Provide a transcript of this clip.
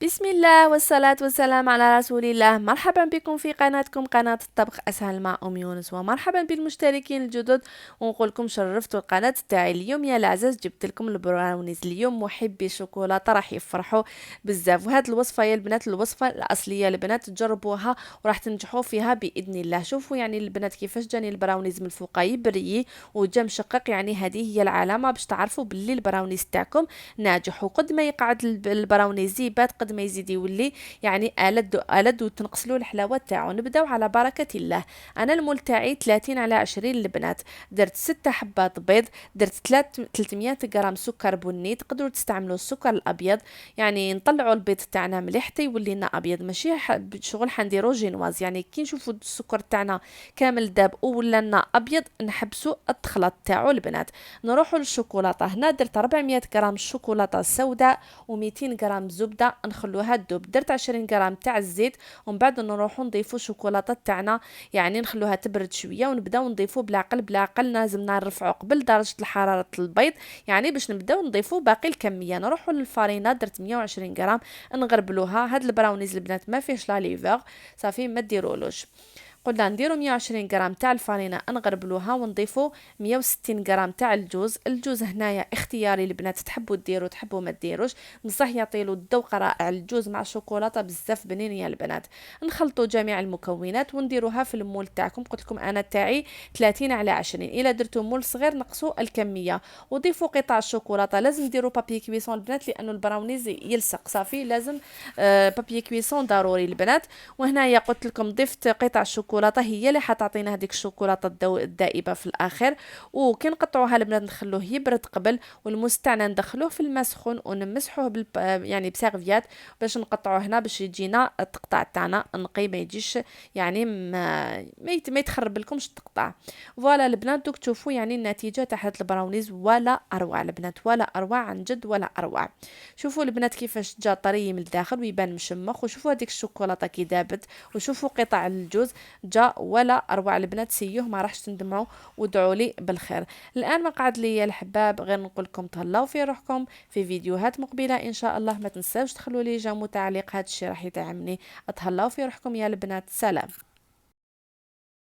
بسم الله والصلاة والسلام على رسول الله. مرحبا بكم في قناتكم قناة الطبخ أسهل مع أم يونس، ومرحبا بالمشتركين الجدد، ونقول لكم شرفتوا القناة تاعي. اليوم يا العزاز جبت لكم البراونيز. اليوم محبي الشوكولاتة راح يفرحوا بزاف، وهاد الوصفة يا البنات الوصفة الأصلية. البنات تجربوها وراح تنجحوا فيها بإذن الله. شوفوا يعني البنات كيفاش جاني البراونيز من الفوق يبري وجا مشقق، يعني هذه هي العلامة باش تعرفوا باللي البراونيز تاعكم ناجح. وقد ما يقعد البراونيز يبات قد ما يزيد يولي يعني ألد وتنقصلو الحلاوة تاعو. نبداو على بركة الله. أنا المول تاعي 30 على 20 البنات. درت 6 حبات بيض، درت 300 غرام سكر بني. تقدروا تستعملوا السكر الأبيض، يعني نطلعوا البيض تاعنا مليح حتى يولي لنا أبيض، ماشي شغل حنديرو جينواز. يعني كي نشوفوا السكر تاعنا كامل داب ولا لنا أبيض نحبسوا التخلط تاعو البنات. نروحوا للشوكولاتة. هنا درت 400 غرام شوكولاتة سوداء و200 غرام زبدة نخلوها تذوب. درت 20 غرام تاع الزيت، ومن بعد نروحوا نضيفوا الشوكولاته تاعنا، يعني نخلوها تبرد شويه ونبداو نضيفوا بالعقل بالعقل. لازمنا نرفعوا قبل درجه الحراره البيض، يعني باش نبداو نضيفوا باقي الكميه. نروحوا للفارينه. درت 120 غرام نغربلوها. هاد البراونيز البنات ما فيهش لا ليفر، صافي ما ديرولوش. قلنا نديرو 120 غرام تاع الفارينة نغربلوها، ونضيفو 160 غرام تاع الجوز هنايا اختياري البنات، تحبوا ديروا تحبوا ما ديروش، بصح يعطيلو الذوق رائع. الجوز مع الشوكولاته بزاف بنين يا البنات. نخلطوا جميع المكونات ونديروها في المول تاعكم. قلت لكم انا تاعي 30 على 20. الا درتو مول صغير نقصوا الكميه، وضيفوا قطع الشوكولاته. لازم ديروا بابي كويسون البنات لانه البراونيز يلصق، صافي لازم بابي كويسون ضروري البنات. وهنايا قلت لكم ضفت قطع الشوكولاته، هي اللي حتعطينا هذيك الشوكولاته الدائبه في الاخر. وكي نقطعوها البنات نخلوه يبرد قبل، والموس تاعنا ندخلوه في الماء سخون ونمسحوه يعني بسيرفيات باش نقطعوه هنا باش يجينا التقطاع تاعنا نقي، ما يجيش يعني ما يتخرب لكمش التقطاع. فوالا البنات دوك تشوفوا يعني النتيجه تاع هاد البراونيز ولا اروع البنات، ولا اروع عن جد ولا اروع. شوفوا البنات كيفاش جا طري من الداخل ويبان مشمخ، وشوفوا هذيك الشوكولاته كي دابت، وشوفوا قطع الجوز جا ولا اروع البنات. سيوه ما راحش تندمعوا وادعوا لي بالخير. الان ما قعد لي يا الحباب غير نقول لكم تهلاو في روحكم في فيديوهات مقبله ان شاء الله. ما تنساوش تخلوا لي جيم وتعليق، هذا الشيء راح يدعمني. تهلاو في روحكم يا البنات، سلام.